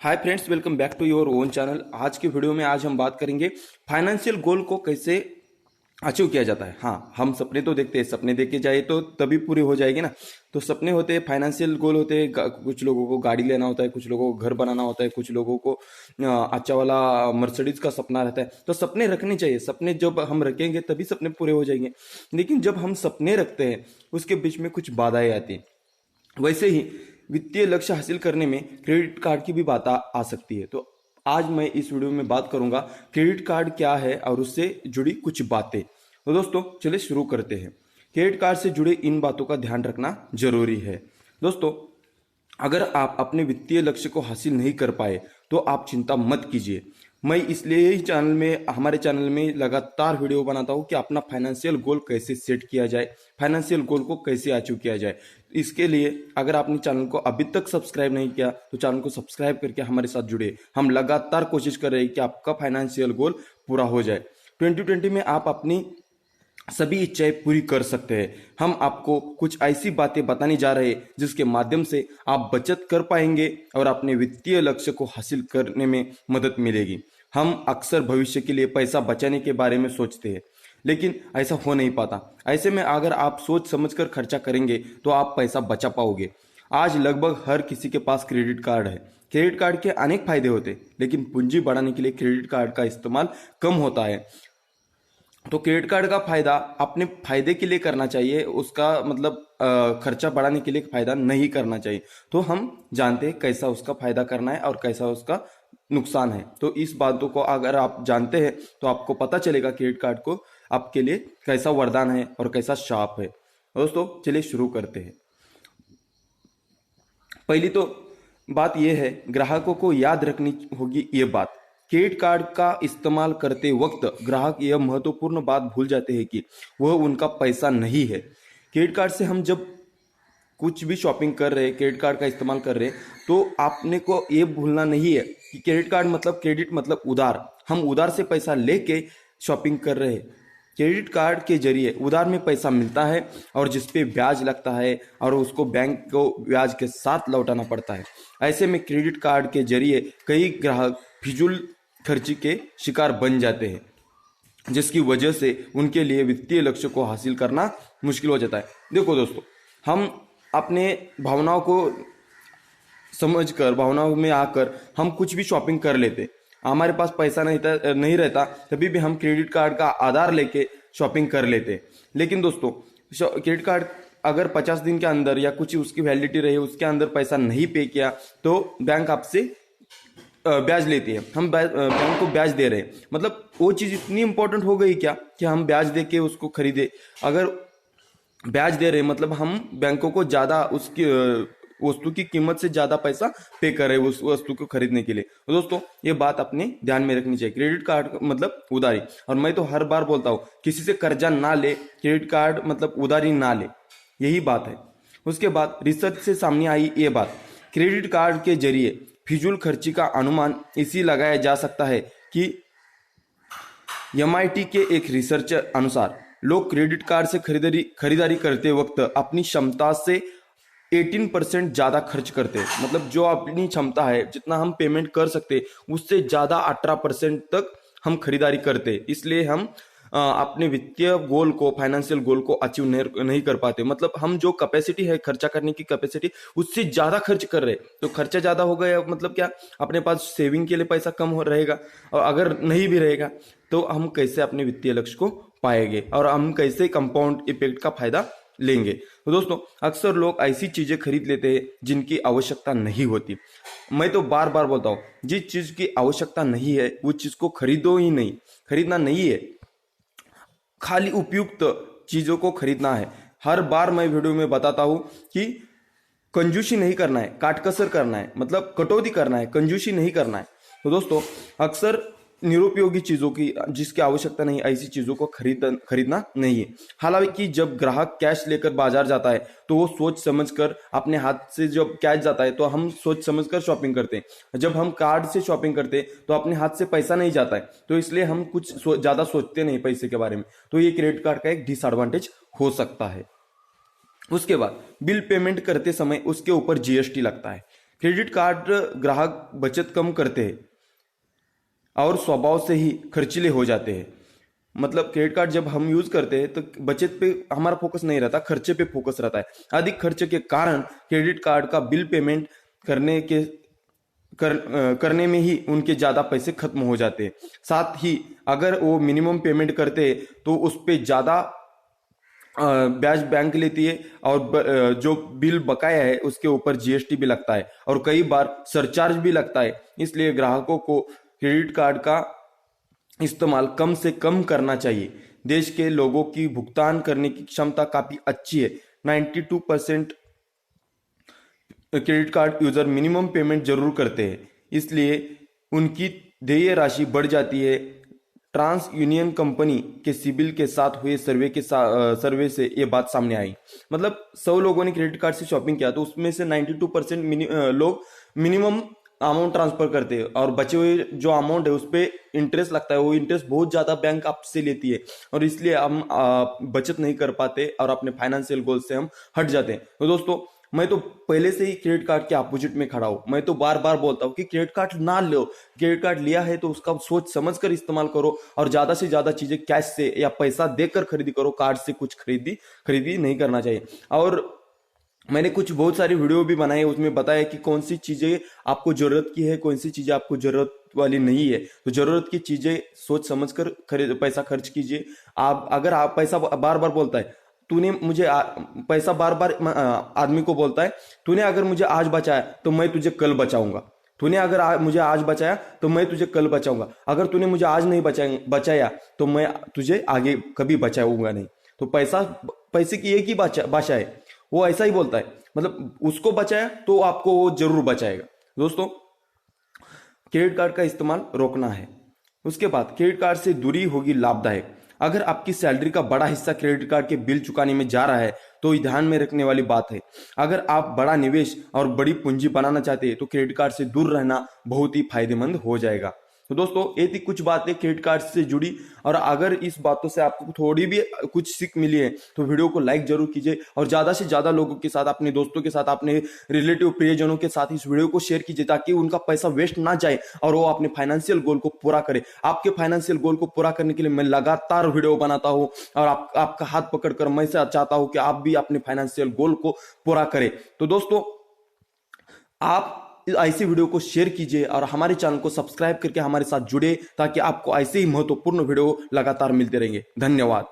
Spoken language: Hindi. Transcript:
Hi friends, welcome back to your own channel. आज की वीडियो में आज हम बात करेंगे फाइनेंशियल गोल को कैसे अचीव किया जाता है। हाँ, हम सपने तो देखते हैं, सपने देखे जाए तो तभी पूरे हो जाएंगे ना। तो सपने होते हैं, फाइनेंशियल गोल होते हैं। कुछ लोगों को गाड़ी लेना होता है, कुछ लोगों को घर बनाना होता है, कुछ लोगों को अच्छा वाला मर्सिडीज का सपना रहता है। तो सपने रखने चाहिए, सपने जब हम रखेंगे तभी सपने पूरे हो जाएंगे। लेकिन जब हम सपने रखते हैं उसके बीच में कुछ बाधाएं आती हैं। वैसे ही वित्तीय लक्ष्य हासिल करने में क्रेडिट कार्ड की भी बात आ सकती है। तो आज मैं इस वीडियो में बात करूंगा क्रेडिट कार्ड क्या है और उससे जुड़ी कुछ बातें। तो दोस्तों चलिए शुरू करते हैं। क्रेडिट कार्ड से जुड़े इन बातों का ध्यान रखना जरूरी है। दोस्तों, अगर आप अपने वित्तीय लक्ष्य को हासिल नहीं कर पाए तो आप चिंता मत कीजिए। मैं इसलिए ही हमारे चैनल में लगातार वीडियो बनाता हूँ कि अपना फाइनेंशियल गोल कैसे सेट किया जाए, फाइनेंशियल गोल को कैसे अचीव किया जाए। इसके लिए अगर आपने चैनल को अभी तक सब्सक्राइब नहीं किया तो चैनल को सब्सक्राइब करके हमारे साथ जुड़े। हम लगातार कोशिश कर रहे हैं कि आपका फाइनेंशियल गोल पूरा हो जाए। 2020 में आप अपनी सभी इच्छाएं पूरी कर सकते हैं। हम आपको कुछ ऐसी बातें बताने जा रहे हैं जिसके माध्यम से आप बचत कर पाएंगे और अपने वित्तीय लक्ष्य को हासिल करने में मदद मिलेगी। हम अक्सर भविष्य के लिए पैसा बचाने के बारे में सोचते हैं, लेकिन ऐसा हो नहीं पाता। ऐसे में अगर आप सोच समझकर खर्चा करेंगे तो आप पैसा बचा पाओगे। आज लगभग हर किसी के पास क्रेडिट कार्ड है। क्रेडिट कार्ड के अनेक फायदे होते हैं, लेकिन पूंजी बढ़ाने के लिए क्रेडिट कार्ड का इस्तेमाल कम होता है। तो क्रेडिट कार्ड का फायदा अपने फायदे के लिए करना चाहिए, उसका मतलब खर्चा बढ़ाने के लिए फायदा नहीं करना चाहिए। तो हम जानते हैं कैसा उसका फायदा करना है और कैसा उसका नुकसान है। तो इस बातों को अगर आप जानते हैं तो आपको पता चलेगा क्रेडिट कार्ड को आपके लिए कैसा वरदान है और कैसा शाप है। दोस्तों चलिए शुरू करते हैं। पहली तो बात यह है, ग्राहकों को याद रखनी होगी ये बात। क्रेडिट कार्ड का इस्तेमाल करते वक्त ग्राहक यह महत्वपूर्ण बात भूल जाते हैं कि वह उनका पैसा नहीं है। क्रेडिट कार्ड से हम जब कुछ भी शॉपिंग कर रहे हैं, क्रेडिट कार्ड का इस्तेमाल कर रहे हैं, तो आपने को ये भूलना नहीं है कि क्रेडिट कार्ड मतलब क्रेडिट मतलब उधार। हम उधार से पैसा लेके शॉपिंग कर रहे हैं। क्रेडिट कार्ड के जरिए उधार में पैसा मिलता है और जिसपे ब्याज लगता है और उसको बैंक को ब्याज के साथ लौटाना पड़ता है। ऐसे में क्रेडिट कार्ड के जरिए कई ग्राहक फिजूल खर्ची के शिकार बन जाते हैं, जिसकी वजह से उनके लिए वित्तीय लक्ष्य को हासिल करना मुश्किल हो जाता है। देखो दोस्तों, हम अपने भावनाओं को समझकर, भावनाओं में आकर हम कुछ भी शॉपिंग कर लेते। हमारे पास पैसा नहीं रहता तभी भी हम क्रेडिट कार्ड का आधार लेके शॉपिंग कर लेते। लेकिन दोस्तों, क्रेडिट कार्ड अगर 50 दिन के अंदर या कुछ उसकी वैलिडिटी रही, उसके अंदर पैसा नहीं पे किया तो बैंक आपसे ब्याज लेती है। हम बैंक को ब्याज दे रहे हैं, मतलब वो चीज़ इतनी इंपॉर्टेंट हो गई क्या कि हम ब्याज दे के उसको खरीदे। अगर ब्याज दे रहे हैं मतलब हम बैंकों को ज़्यादा उसकी वस्तु की कीमत से ज़्यादा पैसा पे कर रहे हैं उस वस्तु को खरीदने के लिए। तो दोस्तों ये बात अपने ध्यान में रखनी चाहिए। क्रेडिट कार्ड मतलब उधारी, और मैं तो हर बार बोलता हूँ किसी से कर्जा ना ले, क्रेडिट कार्ड मतलब उधारी ना ले, यही बात है। उसके बाद रिसर्च से सामने आई ये बात, क्रेडिट कार्ड के जरिए फिजूल खर्ची का अनुमान इसी लगाया जा सकता है कि MIT के एक रिसर्च अनुसार लोग क्रेडिट कार्ड से खरीदारी करते वक्त अपनी क्षमता से 18% ज्यादा खर्च करते हैं। मतलब जो अपनी क्षमता है, जितना हम पेमेंट कर सकते उससे ज्यादा 18% तक हम खरीदारी करते। इसलिए हम अपने वित्तीय गोल को, फाइनेंशियल गोल को अचीव नहीं कर पाते। मतलब हम जो कैपेसिटी है खर्चा करने की कैपेसिटी, उससे ज्यादा खर्च कर रहे। तो खर्चा ज्यादा हो गया मतलब क्या, अपने पास सेविंग के लिए पैसा कम हो रहेगा, और अगर नहीं भी रहेगा तो हम कैसे अपने वित्तीय लक्ष्य को पाएंगे और हम कैसे कंपाउंड इफेक्ट का फायदा लेंगे। तो दोस्तों अक्सर लोग ऐसी चीजें खरीद लेते हैं जिनकी आवश्यकता नहीं होती। मैं तो बार बार बोलता हूँ, जिस चीज की आवश्यकता नहीं है वो चीज को खरीदो ही नहीं। खरीदना नहीं है, खाली उपयुक्त चीजों को खरीदना है। हर बार मैं वीडियो में बताता हूं कि कंजूसी नहीं करना है, काटकसर करना है, मतलब कटौती करना है, कंजूसी नहीं करना है। तो दोस्तों अक्सर निरुपयोगी चीजों की, जिसकी आवश्यकता नहीं, ऐसी चीजों को खरीदना नहीं है। हालांकि जब ग्राहक कैश लेकर बाजार जाता है तो वो सोच समझकर, अपने हाथ से जब कैश जाता है तो हम सोच समझकर शॉपिंग करते हैं। जब हम कार्ड से शॉपिंग करते हैं तो अपने हाथ से पैसा नहीं जाता है, तो इसलिए हम कुछ ज्यादा सोचते नहीं पैसे के बारे में। तो ये क्रेडिट कार्ड का एक डिसएडवांटेज हो सकता है। उसके बाद बिल पेमेंट करते समय उसके ऊपर GST लगता है। क्रेडिट कार्ड ग्राहक बचत कम करते हैं और स्वभाव से ही खर्चीले हो जाते हैं। मतलब क्रेडिट कार्ड जब हम यूज करते हैं तो बचत पे हमारा फोकस नहीं रहता, खर्चे पे फोकस रहता है। अधिक खर्चे के कारण क्रेडिट कार्ड का बिल पेमेंट करने में ही उनके ज्यादा पैसे खत्म हो जाते हैं। साथ ही अगर वो मिनिमम पेमेंट करते हैं तो उस पे ज्यादा ब्याज बैंक लेती है और जो बिल बकाया है उसके ऊपर जीएसटी भी लगता है और कई बार सरचार्ज भी लगता है। इसलिए ग्राहकों को क्रेडिट कार्ड का इस्तेमाल कम से कम करना चाहिए। देश के लोगों की भुगतान करने की क्षमता काफी अच्छी है। 92% credit card user minimum payment जरूर करते हैं, इसलिए उनकी देय राशि बढ़ जाती है। ट्रांस यूनियन कंपनी के सिबिल के साथ हुए सर्वे से ये बात सामने आई। मतलब 100 लोगों ने क्रेडिट कार्ड से शॉपिंग किया तो उसमें से 92% लोग मिनिमम अमाउंट ट्रांसफर करते हैं और बचे हुए जो अमाउंट है उस पर इंटरेस्ट लगता है। वो इंटरेस्ट बहुत ज्यादा बैंक आपसे लेती है और इसलिए हम बचत नहीं कर पाते और अपने फाइनेंशियल गोल से हम हट जाते हैं। तो दोस्तों, मैं तो पहले से ही क्रेडिट कार्ड के अपोजिट में खड़ा हूं। मैं तो बार बार बोलता हूं कि क्रेडिट कार्ड ना लो। क्रेडिट कार्ड लिया है तो उसका सोच समझ कर इस्तेमाल करो और ज्यादा से ज्यादा चीजें कैश से या पैसा देकर खरीदी करो। कार्ड से कुछ खरीदी नहीं करना चाहिए। और मैंने कुछ बहुत सारी वीडियो भी बनाई, उसमें बताया कि कौन सी चीजें आपको जरूरत की है, कौन सी चीजें आपको जरूरत वाली नहीं है। तो जरूरत की चीजें सोच समझ कर पैसा खर्च कीजिए। अगर आप पैसा बार बार बोलता है तूने मुझे पैसा बार बार आदमी को बोलता है तूने अगर मुझे आज बचाया तो मैं तुझे कल बचाऊंगा। तूने अगर मुझे आज बचाया तो मैं तुझे कल बचाऊंगा। अगर तूने मुझे आज नहीं बचाया तो मैं तुझे आगे कभी बचाऊंगा नहीं। तो पैसे की एक ही भाषा है, वो ऐसा ही बोलता है। मतलब उसको बचाया तो आपको वो जरूर बचाएगा। दोस्तों, क्रेडिट कार्ड का इस्तेमाल रोकना है। उसके बाद क्रेडिट कार्ड से दूरी होगी लाभदायक। अगर आपकी सैलरी का बड़ा हिस्सा क्रेडिट कार्ड के बिल चुकाने में जा रहा है तो ये ध्यान में रखने वाली बात है। अगर आप बड़ा निवेश और बड़ी पूंजी बनाना चाहते हैं तो क्रेडिट कार्ड से दूर रहना बहुत ही फायदेमंद हो जाएगा। तो दोस्तों, ये थी कुछ बातें क्रेडिट कार्ड से जुड़ी। और अगर इस बातों से आपको थोड़ी भी कुछ सीख मिली है तो वीडियो को लाइक जरूर कीजिए और ज्यादा से ज्यादा लोगों के साथ, अपने दोस्तों के साथ, अपने रिलेटिव प्रियजनों के साथ इस वीडियो को शेयर कीजिए ताकि उनका पैसा वेस्ट ना जाए और वो अपने फाइनेंशियल गोल को पूरा करे। आपके फाइनेंशियल गोल को पूरा करने के लिए मैं लगातार वीडियो बनाता हूं और आपका हाथ पकड़कर मैं चाहता हूं कि आप भी अपने फाइनेंशियल गोल को पूरा करें। तो दोस्तों, आप ऐसी वीडियो को शेयर कीजिए और हमारे चैनल को सब्सक्राइब करके हमारे साथ जुड़े ताकि आपको ऐसे ही महत्वपूर्ण वीडियो लगातार मिलते रहेंगे। धन्यवाद।